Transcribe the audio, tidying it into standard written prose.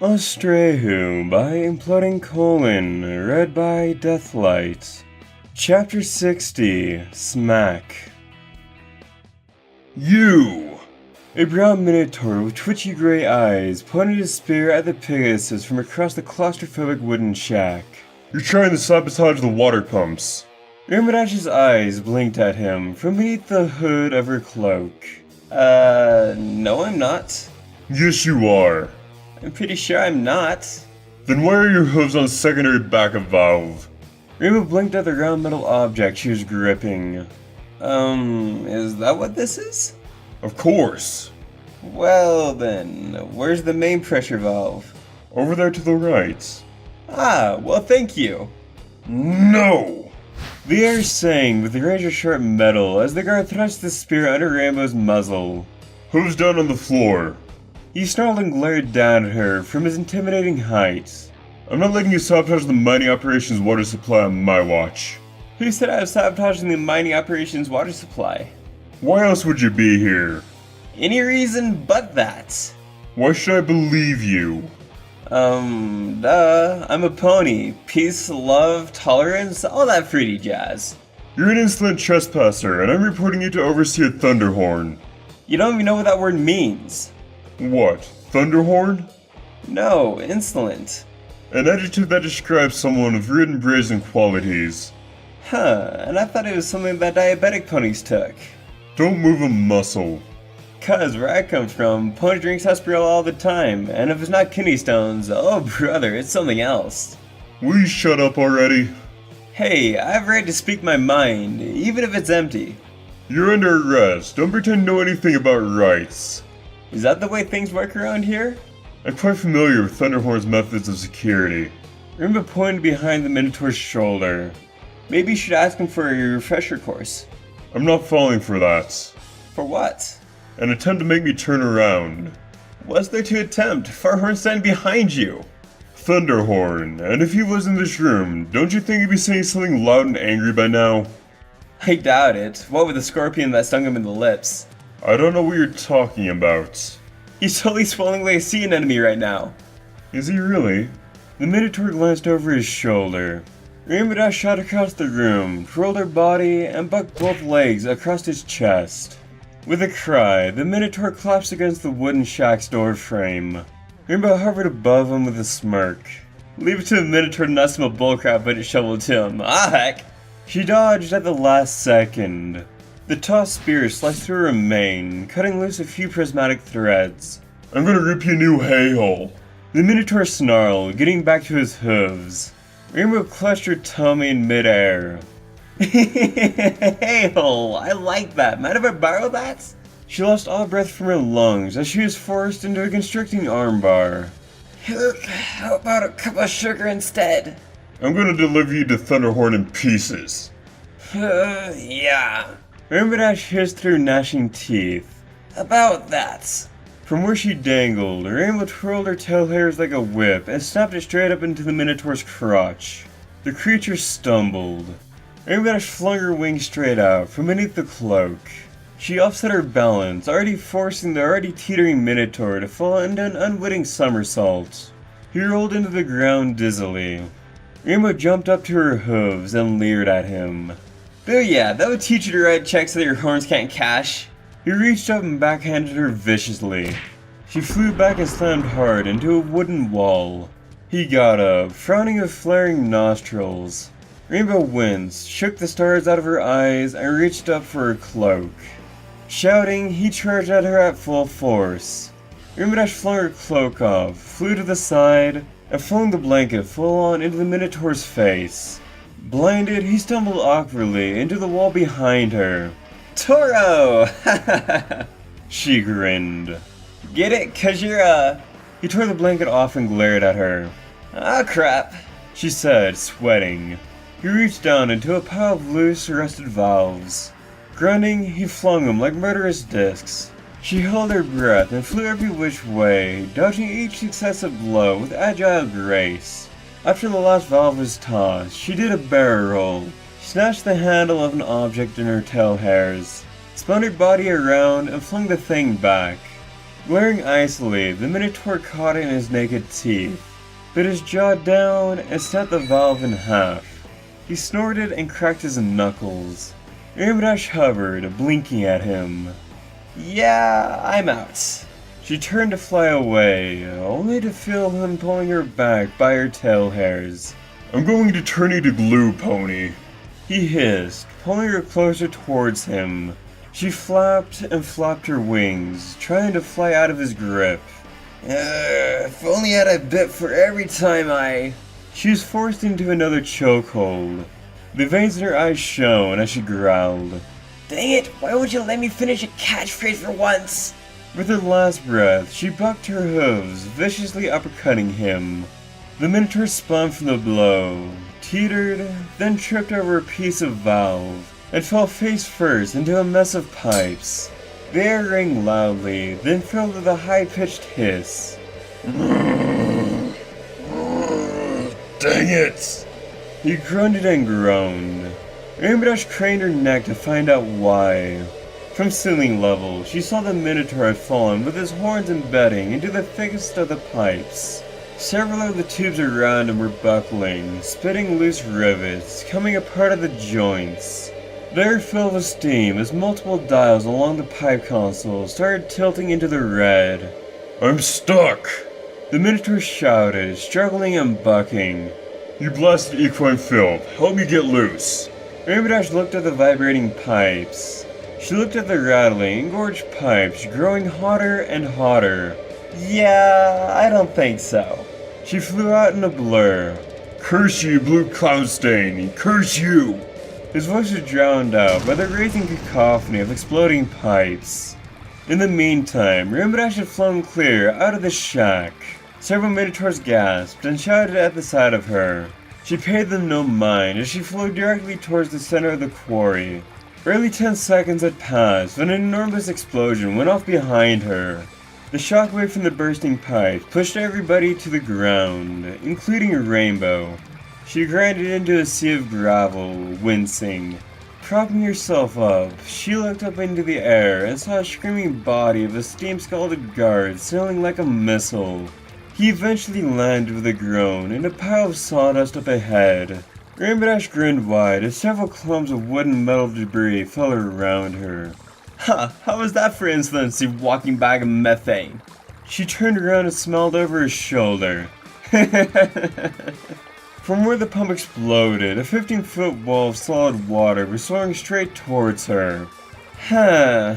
Austraeoh by Imploding Colon, read by Deathlight. Chapter 60, Smack. You! A brown minotaur with twitchy gray eyes pointed his spear at the Pegasus from across the claustrophobic wooden shack. You're trying to sabotage the water pumps. Ramadash's eyes blinked at him from beneath the hood of her cloak. No I'm not. Yes you are. I'm pretty sure I'm not. Then why are your hooves on secondary backup valve? Rainbow blinked at the round metal object she was gripping. Is that what this is? Of course. Well then, where's the main pressure valve? Over there to the right. Ah, well thank you. No! The air sang with the razor-sharp metal as the guard thrust the spear under Rainbow's muzzle. Hooves down on the floor. He snarled and glared down at her from his intimidating height. I'm not letting you sabotage the mining operations water supply on my watch. Who said I was sabotaging the mining operations water supply? Why else would you be here? Any reason but that. Why should I believe you? I'm a pony. Peace, love, tolerance, all that fruity jazz. You're an insolent trespasser, and I'm reporting you to Overseer Thunderhorn. You don't even know what that word means. What? Thunderhorn? No, insolent. An adjective that describes someone of rude and brazen qualities. Huh, and I thought it was something that diabetic ponies took. Don't move a muscle. Cuz where I come from, pony drinks Hesperil all the time, and if it's not kidney stones, oh brother, it's something else. Will you shut up already? Hey, I have a right to speak my mind, even if it's empty. You're under arrest. Don't pretend to know anything about rights. Is that the way things work around here? I'm quite familiar with Thunderhorn's methods of security. Rimba pointed behind the Minotaur's shoulder. Maybe you should ask him for a refresher course. I'm not falling for that. For what? An attempt to make me turn around. What's there to attempt? Farhorn's standing behind you. Thunderhorn, and if he was in this room, don't you think he'd be saying something loud and angry by now? I doubt it. What with the scorpion that stung him in the lips? I don't know what you're talking about. He's totally swelling like a sea anemone right now. Is he really? The Minotaur glanced over his shoulder. Rainbow shot across the room, twirled her body, and bucked both legs across his chest. With a cry, the Minotaur collapsed against the wooden shack's door frame. Rainbow hovered above him with a smirk. Leave it to the Minotaur to not smell bullcrap but it shoveled to him. Ah heck! She dodged at the last second. The tossed spear sliced through her mane, cutting loose a few prismatic threads. I'm gonna rip you a new hay-hole. The Minotaur snarled, getting back to his hooves. Rainbow clutched her tummy in midair. Hey-hole, I like that. Mind if I borrow that? She lost all breath from her lungs as she was forced into a constricting armbar. How about a cup of sugar instead? I'm gonna deliver you to Thunderhorn in pieces. Yeah. Rainbow Dash hissed through gnashing teeth. About that. From where she dangled, Rainbow twirled her tail hairs like a whip and snapped it straight up into the Minotaur's crotch. The creature stumbled. Rainbow Dash flung her wings straight out from beneath the cloak. She offset her balance, already forcing the already teetering Minotaur to fall into an unwitting somersault. He rolled into the ground dizzily. Rainbow jumped up to her hooves and leered at him. Booyah, that would teach you to write checks that your horns can't cash. He reached up and backhanded her viciously. She flew back and slammed hard into a wooden wall. He got up, frowning with flaring nostrils. Rainbow winced, shook the stars out of her eyes, and reached up for her cloak. Shouting, he charged at her at full force. Rainbow Dash flung her cloak off, flew to the side, and flung the blanket full on into the Minotaur's face. Blinded, he stumbled awkwardly into the wall behind her. Toro! She grinned. Get it? 'Cause you're, He tore the blanket off and glared at her. Ah, crap, she said, sweating. He reached down into a pile of loose, rusted valves. Grunting, he flung them like murderous discs. She held her breath and flew every which way, dodging each successive blow with agile grace. After the last valve was tossed, she did a barrel roll, snatched the handle of an object in her tail hairs, spun her body around, and flung the thing back. Glaring icily, the Minotaur caught it in his naked teeth, bit his jaw down, and snapped the valve in half. He snorted and cracked his knuckles. Ermidash hovered, blinking at him. "Yeah, I'm out." She turned to fly away, only to feel him pulling her back by her tail hairs. "I'm going to turn you to glue, pony," he hissed, pulling her closer towards him. She flapped and flapped her wings, trying to fly out of his grip. If only I had a bit for every time I... She was forced into another chokehold. The veins in her eyes shone as she growled. "Dang it, why won't you let me finish a catchphrase for once?" With her last breath, she bucked her hooves, viciously uppercutting him. The Minotaur spun from the blow, teetered, then tripped over a piece of valve, and fell face first into a mess of pipes. The air rang loudly, then filled with a high-pitched hiss. "Dang it!" He grunted and groaned. Ermidash craned her neck to find out why. From ceiling level, she saw the Minotaur had fallen with his horns embedding into the thickest of the pipes. Several of the tubes around him were buckling, spitting loose rivets, coming apart at the joints. The air filled with steam as multiple dials along the pipe console started tilting into the red. "I'm stuck!" The Minotaur shouted, struggling and bucking. "You blasted equine filth, help me get loose!" Ermidash looked at the vibrating pipes. She looked at the rattling, engorged pipes growing hotter and hotter. "Yeah, I don't think so." She flew out in a blur. "Curse you, blue cloud stain! Curse you!" His voice was drowned out by the raging cacophony of exploding pipes. In the meantime, Ermidash had flown clear out of the shack. Several Minotaurs gasped and shouted at the sight of her. She paid them no mind as she flew directly towards the center of the quarry. Barely 10 seconds had passed when an enormous explosion went off behind her. The shockwave from the bursting pipe pushed everybody to the ground, including Rainbow. She grinded into a sea of gravel, wincing. Propping herself up, she looked up into the air and saw a screaming body of a steam-scalded guard sailing like a missile. He eventually landed with a groan in a pile of sawdust up ahead. Ermidash grinned wide as several clumps of wood and metal debris fell around her. "Ha! How was that for instance, you walking bag of methane?" She turned around and smiled over her shoulder. From where the pump exploded, a 15-foot wall of solid water was soaring straight towards her. "Huh."